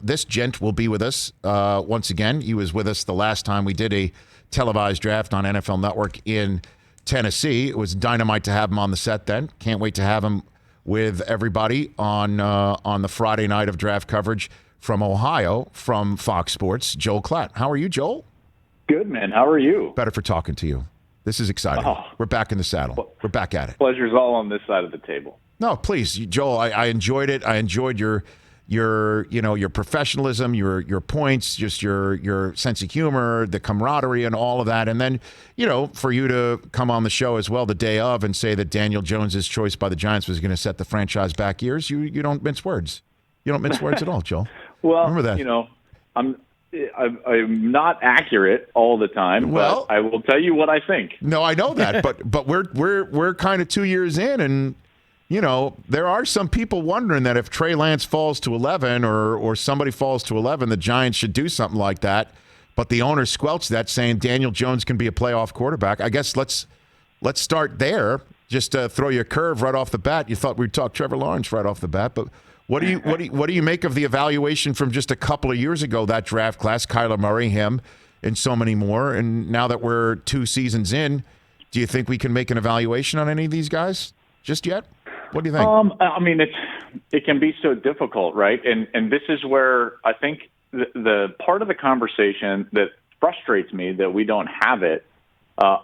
this gent will be with us once again. He was with us the last time we did a televised draft on NFL Network in Tennessee. It was dynamite to have him on the set then. Can't wait to have him with everybody on the Friday night of draft coverage from Ohio, from Fox Sports, Joel Klatt. How are you, Joel? Good, man. How are you? Better for talking to you. This is exciting. Oh. We're back in the saddle. We're back at it. Pleasure's all on this side of the table. No, please, Joel. I enjoyed it. I enjoyed your professionalism, your points, just your sense of humor, the camaraderie, and all of that. And then, for you to come on the show as well the day of and say that Daniel Jones's choice by the Giants was going to set the franchise back years. You don't mince words. You don't mince words at all, Joel. Well, remember that. I'm not accurate all the time, but I will tell you what I think. No, I know that, but we're kind of 2 years in, and there are some people wondering that if Trey Lance falls to 11 or somebody falls to 11, the Giants should do something like that. But the owner squelched that, saying Daniel Jones can be a playoff quarterback. I guess let's start there. Just to throw you a curve right off the bat. You thought we'd talk Trevor Lawrence right off the bat, but what do you make of the evaluation from just a couple of years ago, that draft class, Kyler Murray, him, and so many more? And now that we're 2 seasons in, do you think we can make an evaluation on any of these guys just yet? What do you think? It can be so difficult, right? And this is where I think the part of the conversation that frustrates me that we don't have it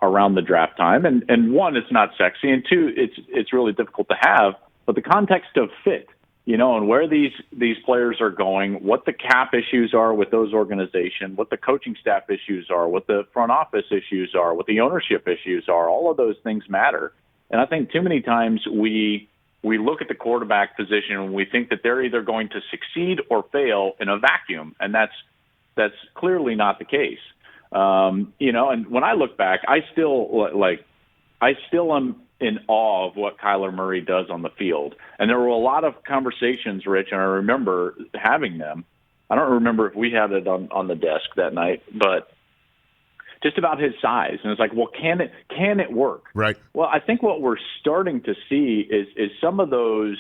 around the draft time. And one, it's not sexy, and two, it's really difficult to have. But the context of fit, and where these players are going, what the cap issues are with those organizations, what the coaching staff issues are, what the front office issues are, what the ownership issues are, all of those things matter. And I think too many times we look at the quarterback position and we think that they're either going to succeed or fail in a vacuum, and that's clearly not the case. And when I look back, I still am in awe of what Kyler Murray does on the field. And there were a lot of conversations, Rich, and I remember having them. I don't remember if we had it on the desk that night, but just about his size. And it's like, well, can it work? Right. Well, I think what we're starting to see is some of those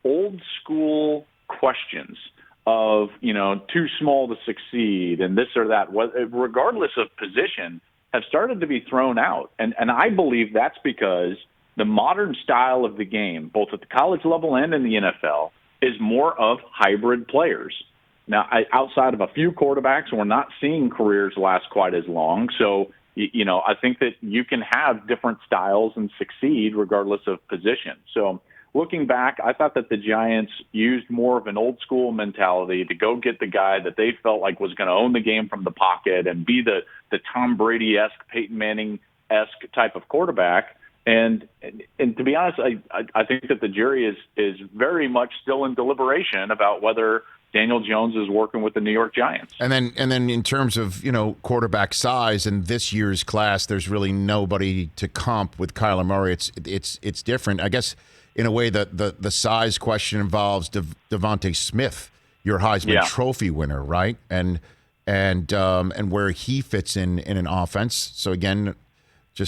old school questions of, too small to succeed and this or that, regardless of position, have started to be thrown out. And I believe that's because the modern style of the game, both at the college level and in the NFL, is more of hybrid players. Now, outside of a few quarterbacks, we're not seeing careers last quite as long. So, I think that you can have different styles and succeed regardless of position. So looking back, I thought that the Giants used more of an old school mentality to go get the guy that they felt like was going to own the game from the pocket and be the Tom Brady-esque, Peyton Manning-esque type of quarterback. And to be honest, I think that the jury is very much still in deliberation about whether Daniel Jones is working with the New York Giants. And then in terms of, quarterback size in this year's class, there's really nobody to comp with Kyler Murray. It's different. I guess in a way the size question involves DeVonta Smith, your Heisman Trophy winner, right? And where he fits in an offense. So again,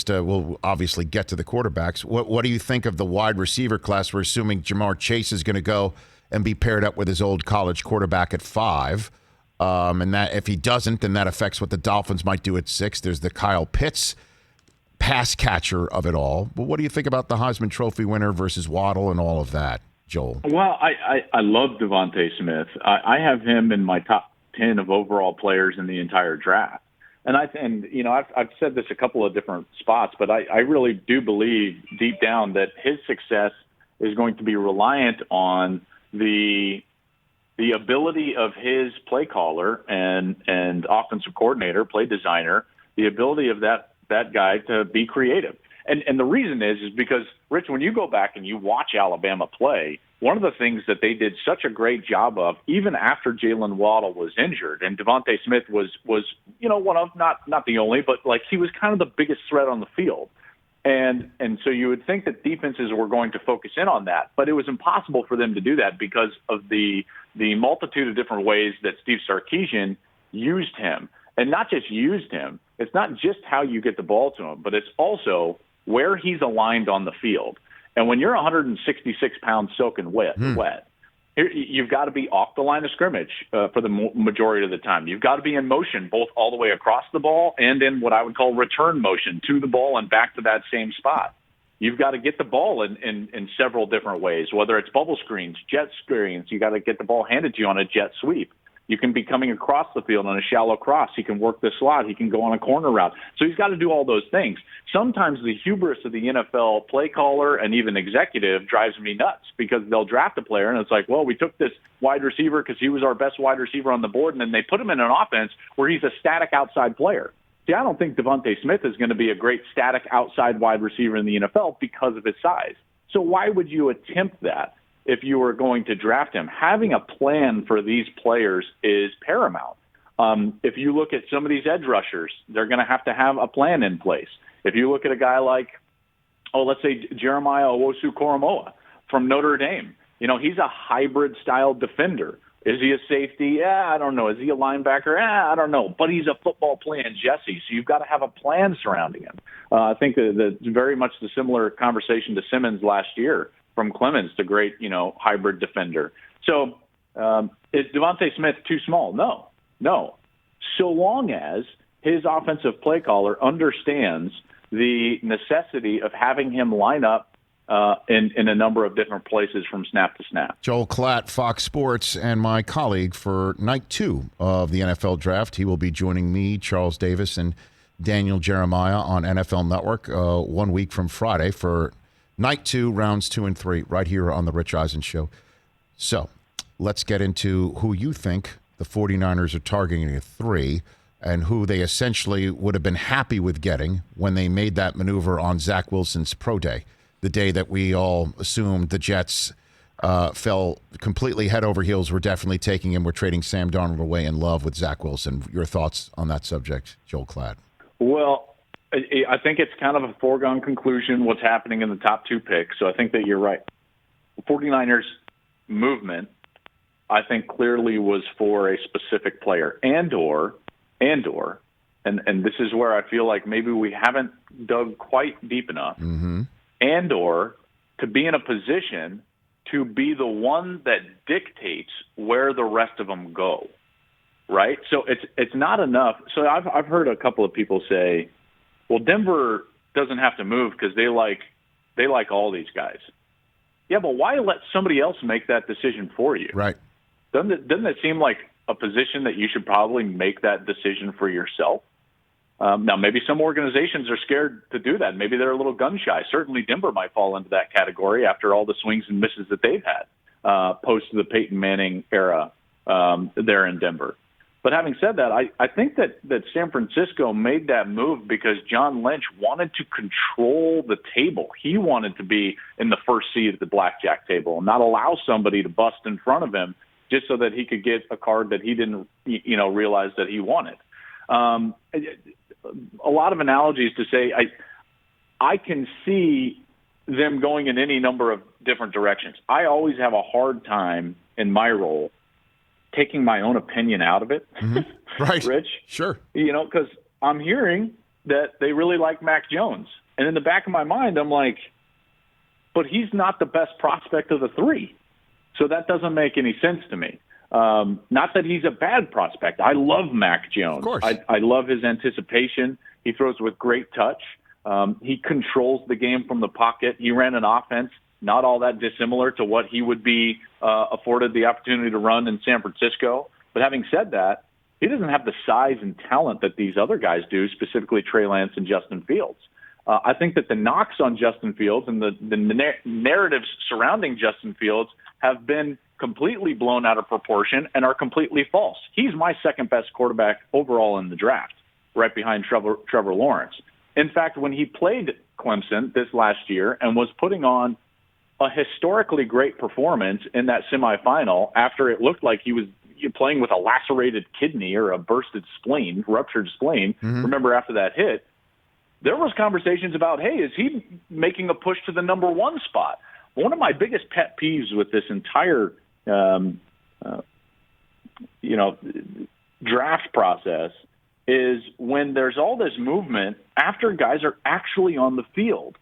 we'll obviously get to the quarterbacks. What do you think of the wide receiver class? We're assuming Jamar Chase is going to go and be paired up with his old college quarterback at 5. And that if he doesn't, then that affects what the Dolphins might do at 6. There's the Kyle Pitts pass catcher of it all. But what do you think about the Heisman Trophy winner versus Waddle and all of that, Joel? Well, I love DeVonta Smith. I have him in my top 10 of overall players in the entire draft. And I've said this a couple of different spots, but I really do believe deep down that his success is going to be reliant on the ability of his play caller and offensive coordinator, play designer, the ability of that guy to be creative. And the reason is because, Rich, when you go back and you watch Alabama play, one of the things that they did such a great job of, even after Jalen Waddle was injured, and DeVonta Smith was one of, not the only, but like he was kind of the biggest threat on the field. And so you would think that defenses were going to focus in on that, but it was impossible for them to do that because of the multitude of different ways that Steve Sarkisian used him. And not just used him, it's not just how you get the ball to him, but it's also where he's aligned on the field. And when you're 166 pounds soaking wet, Here, you've got to be off the line of scrimmage for the majority of the time. You've got to be in motion, both all the way across the ball and in what I would call return motion to the ball and back to that same spot. You've got to get the ball in several different ways, whether it's bubble screens, jet screens. You got to get the ball handed to you on a jet sweep. You can be coming across the field on a shallow cross. He can work the slot. He can go on a corner route. So he's got to do all those things. Sometimes the hubris of the NFL play caller and even executive drives me nuts because they'll draft a player, and it's like, well, we took this wide receiver because he was our best wide receiver on the board, and then they put him in an offense where he's a static outside player. See, I don't think DeVonta Smith is going to be a great static outside wide receiver in the NFL because of his size. So why would you attempt that? If you were going to draft him, having a plan for these players is paramount. If you look at some of these edge rushers, they're going to have a plan in place. If you look at a guy like, let's say Jeremiah Owusu-Koramoah from Notre Dame, he's a hybrid-style defender. Is he a safety? I don't know. Is he a linebacker? I don't know. But he's a football playing Jesse, so you've got to have a plan surrounding him. I think that very much the similar conversation to Simmons last year. From Clemens, the great, hybrid defender. So is DeVonta Smith too small? No. So long as his offensive play caller understands the necessity of having him line up in a number of different places from snap to snap. Joel Klatt, Fox Sports, and my colleague for night 2 of the NFL Draft. He will be joining me, Charles Davis, and Daniel Jeremiah on NFL Network 1 week from Friday for Night 2, rounds 2 and 3, right here on the Rich Eisen Show. So let's get into who you think the 49ers are targeting at 3 and who they essentially would have been happy with getting when they made that maneuver on Zach Wilson's pro day, the day that we all assumed the Jets fell completely head over heels. We're definitely taking him. We're trading Sam Darnold away in love with Zach Wilson. Your thoughts on that subject, Joel Klatt? Well, I think it's kind of a foregone conclusion what's happening in the top 2 picks. So I think that you're right. The 49ers movement, I think, clearly was for a specific player and this is where I feel like maybe we haven't dug quite deep enough, and or to be in a position to be the one that dictates where the rest of them go, right? So it's not enough. So I've heard a couple of people say, well, Denver doesn't have to move because they like all these guys. Yeah, but why let somebody else make that decision for you? Right. Doesn't it seem like a position that you should probably make that decision for yourself? Now, maybe some organizations are scared to do that. Maybe they're a little gun shy. Certainly Denver might fall into that category after all the swings and misses that they've had post the Peyton Manning era there in Denver. But having said that, I think that San Francisco made that move because John Lynch wanted to control the table. He wanted to be in the first seat at the blackjack table and not allow somebody to bust in front of him just so that he could get a card that he didn't, realize that he wanted. A lot of analogies to say I can see them going in any number of different directions. I always have a hard time in my role taking my own opinion out of it. Right. Rich? Sure. Because I'm hearing that they really like Mac Jones. And in the back of my mind, I'm like, but he's not the best prospect of the 3. So that doesn't make any sense to me. Not that he's a bad prospect. I love Mac Jones. Of course. I love his anticipation. He throws with great touch. He controls the game from the pocket. He ran an offense not all that dissimilar to what he would be afforded the opportunity to run in San Francisco. But having said that, he doesn't have the size and talent that these other guys do, specifically Trey Lance and Justin Fields. I think that the knocks on Justin Fields and the narratives surrounding Justin Fields have been completely blown out of proportion and are completely false. He's my second-best quarterback overall in the draft, right behind Trevor Lawrence. In fact, when he played Clemson this last year and was putting on a historically great performance in that semifinal after it looked like he was playing with a lacerated kidney or a ruptured spleen. Remember, after that hit, there was conversations about, hey, is he making a push to the number 1 spot? One of my biggest pet peeves with this entire, draft process is when there's all this movement after guys are actually on the field.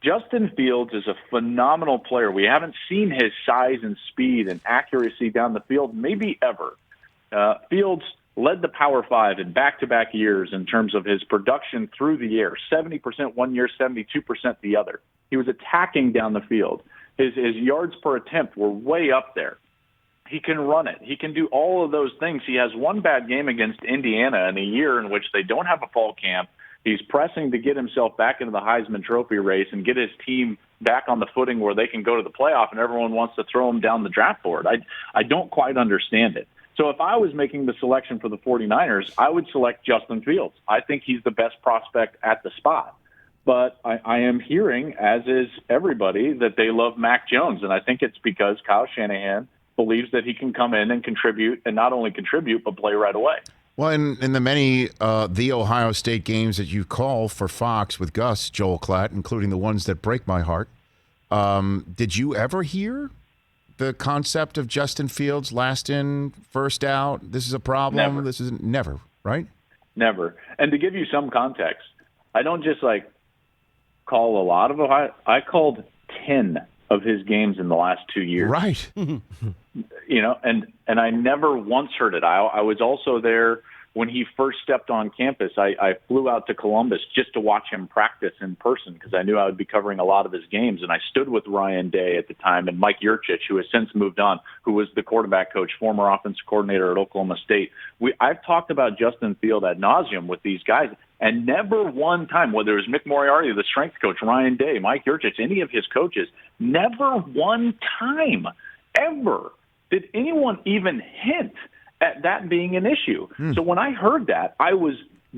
Justin Fields is a phenomenal player. We haven't seen his size and speed and accuracy down the field maybe ever. Fields led the Power 5 in back-to-back years in terms of his production through the air, 70% one year, 72% the other. He was attacking down the field. His yards per attempt were way up there. He can run it. He can do all of those things. He has one bad game against Indiana in a year in which they don't have a fall camp. He's pressing to get himself back into the Heisman Trophy race and get his team back on the footing where they can go to the playoff, and everyone wants to throw him down the draft board. I don't quite understand it. So if I was making the selection for the 49ers, I would select Justin Fields. I think he's the best prospect at the spot. But I am hearing, as is everybody, that they love Mac Jones, and I think it's because Kyle Shanahan believes that he can come in and contribute, and not only contribute, but play right away. Well, in the many the Ohio State games that you call for Fox with Gus, Joel Klatt, including the ones that break my heart, did you ever hear the concept of Justin Fields last in, first out? This is a problem. Never. This is never, right? Never. And to give you some context, I don't just call a lot of Ohio. I called 10 of his games in the last 2 years. Right. And I never once heard it. I was also there when he first stepped on campus. I flew out to Columbus just to watch him practice in person because I knew I would be covering a lot of his games. And I stood with Ryan Day at the time and Mike Yurcich, who has since moved on, who was the quarterback coach, former offensive coordinator at Oklahoma State. I've talked about Justin Field ad nauseum with these guys, and never one time, whether it was Mick Moriarty, the strength coach, Ryan Day, Mike Yurcich, any of his coaches, never one time ever did anyone even hint at that being an issue. So when I heard that, I was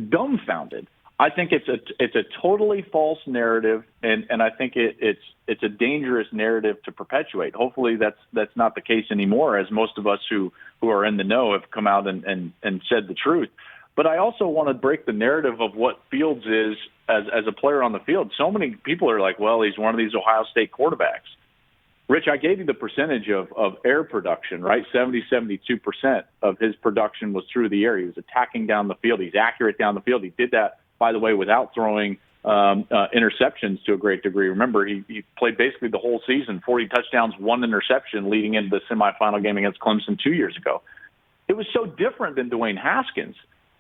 dumbfounded. I think it's a totally false narrative, and I think it's a dangerous narrative to perpetuate. Hopefully that's not the case anymore, as most of us who are in the know have come out and said the truth. But I also want to break the narrative of what Fields is as a player on the field. So many people are like, well, he's one of these Ohio State quarterbacks. Rich, I gave you the percentage of air production, right? 72% of his production was through the air. He was attacking down the field. He's accurate down the field. He did that, by the way, without throwing interceptions to a great degree. Remember, he played basically the whole season, 40 touchdowns, 1 interception leading into the semifinal game against Clemson 2 years ago. It was so different than Dwayne Haskins.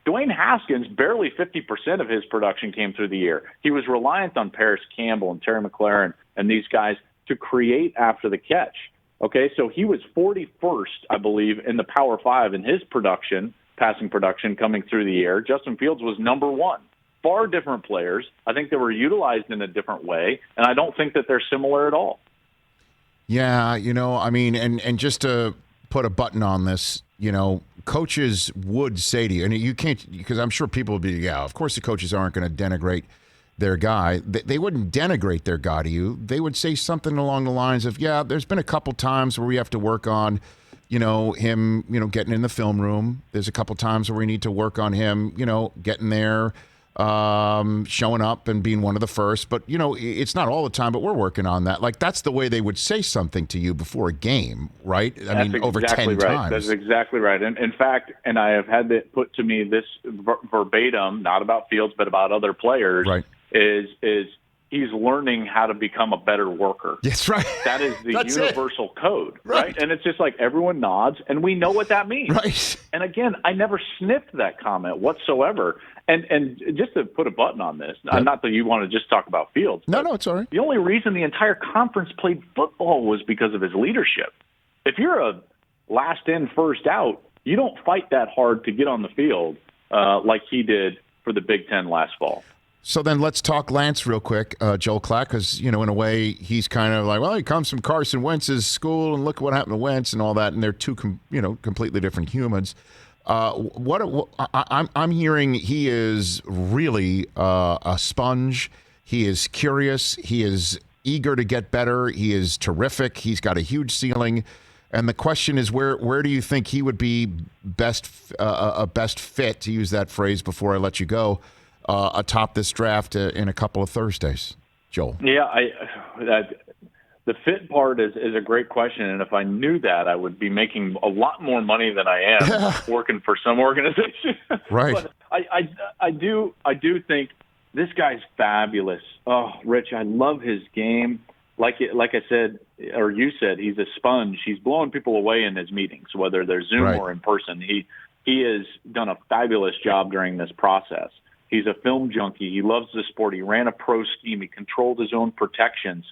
Dwayne Haskins, barely 50% of his production came through the air. He was reliant on Paris Campbell and Terry McLaurin and these guys to create after the catch. Okay, so he was 41st, I believe, in the Power 5 in his production, passing production coming through the air. Justin Fields was number 1. Far different players. I think they were utilized in a different way, and I don't think that they're similar at all. Yeah, and just to put a button on this, coaches would say to you, and you can't, because I'm sure people would be, yeah, of course the coaches aren't going to denigrate their guy. They wouldn't denigrate their guy to you. They would say something along the lines of, yeah, there's been a couple times where we have to work on, him, getting in the film room. There's a couple times where we need to work on him, getting there, showing up and being one of the first. But, it's not all the time, but we're working on that. Like, that's the way they would say something to you before a game, right? Over 10 times. That's exactly right. And in fact, and I have had it put to me this verbatim, not about Fields, but about other players, right. is he's learning how to become a better worker. That's right. That is the universal code, right? And it's just like everyone nods, and we know what that means. Right. And again, I never sniffed that comment whatsoever. And just to put a button on this, not that you want to just talk about Fields. No, it's all right. The only reason the entire conference played football was because of his leadership. If you're a last in, first out, you don't fight that hard to get on the field like he did for the Big Ten last fall. So then let's talk Lance real quick, Joel Klatt, because, in a way, he's kind of like, well, he comes from Carson Wentz's school, and look what happened to Wentz and all that, and they're two, completely different humans. I'm hearing he is really a sponge. He is curious. He is eager to get better. He is terrific. He's got a huge ceiling. And the question is, where do you think he would be best fit, to use that phrase before I let you go, atop this draft in a couple of Thursdays, Joel? Yeah, the fit part is a great question, and if I knew that, I would be making a lot more money than I am working for some organization. Right. But I do think This guy's fabulous. Oh, Rich, I love his game. Like I said, or you said, he's a sponge. He's blowing people away in his meetings, whether they're Zoom Right. or in person. He has done a fabulous job during this process. He's a film junkie. He loves the sport. He ran a pro scheme. He controlled his own protections.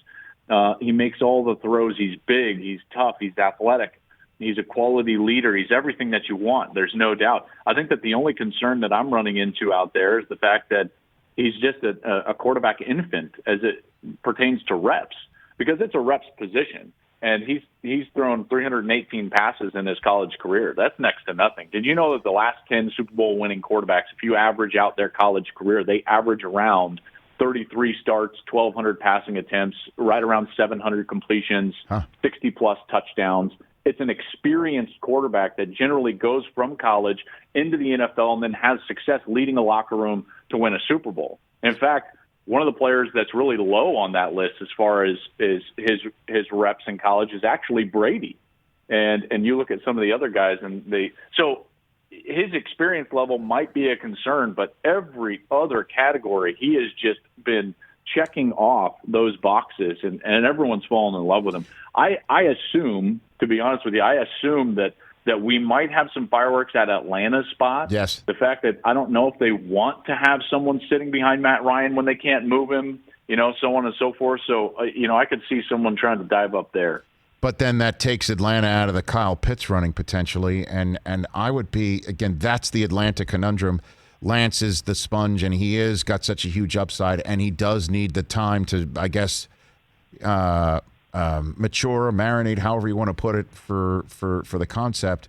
He makes all the throws. He's big. He's tough. He's athletic. He's a quality leader. He's everything that you want. There's no doubt. I think that the only concern that I'm running into out there is the fact that he's just a quarterback infant as it pertains to reps, because it's a reps position. And he's thrown 318 passes in his college career. That's next to nothing. Did you know that the last 10 Super Bowl winning quarterbacks, if you average out their college career, they average around 33 starts, 1,200 passing attempts, right around 700 completions, 60-plus touchdowns. It's an experienced quarterback that generally goes from college into the NFL and then has success leading a locker room to win a Super Bowl. In fact, one of the players that's really low on that list as far as his reps in college is actually Brady. And you look at some of the other guys, and so his experience level might be a concern, but every other category he has just been checking off those boxes, and everyone's fallen in love with him. I assume, to be honest with you, that we might have some fireworks at Atlanta's spot. Yes. The fact that I don't know if they want to have someone sitting behind Matt Ryan when they can't move him, so on and so forth. So, I could see someone trying to dive up there. But then that takes Atlanta out of the Kyle Pitts running potentially. And I would be, again, that's the Atlanta conundrum. Lance is the sponge, and he is got such a huge upside, and he does need the time to, I guess, mature, marinate, however you want to put it for the concept.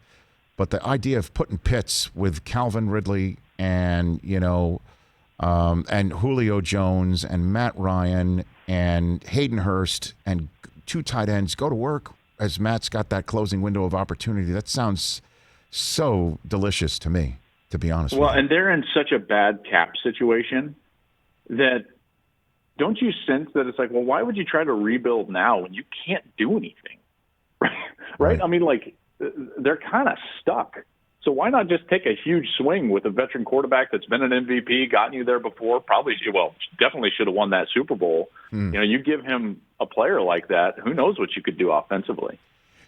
But the idea of putting Pitts with Calvin Ridley and and Julio Jones and Matt Ryan and Hayden Hurst and two tight ends, go to work as Matt's got that closing window of opportunity. That sounds so delicious to me, to be honest with you. Well, and they're in such a bad cap situation that don't you sense that it's like, well, why would you try to rebuild now when you can't do anything? Right? I mean, like, they're kind of stuck. So why not just take a huge swing with a veteran quarterback that's been an MVP, gotten you there before, definitely should have won that Super Bowl. You give him a player like that, who knows what you could do offensively.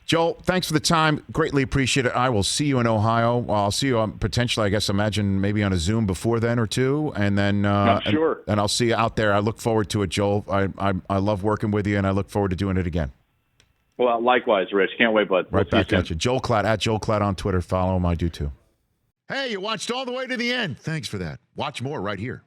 Joel, thanks for the time. Greatly appreciate it. I will see you in Ohio. Well, I'll see you potentially, I guess, imagine maybe on a Zoom before then or two. And then sure. And I'll see you out there. I look forward to it, Joel. I love working with you, and I look forward to doing it again. Well, likewise, Rich. Can't wait, bud. Right back at you. Joel Klatt, at Joel Klatt on Twitter. Follow him. I do too. Hey, you watched all the way to the end. Thanks for that. Watch more right here.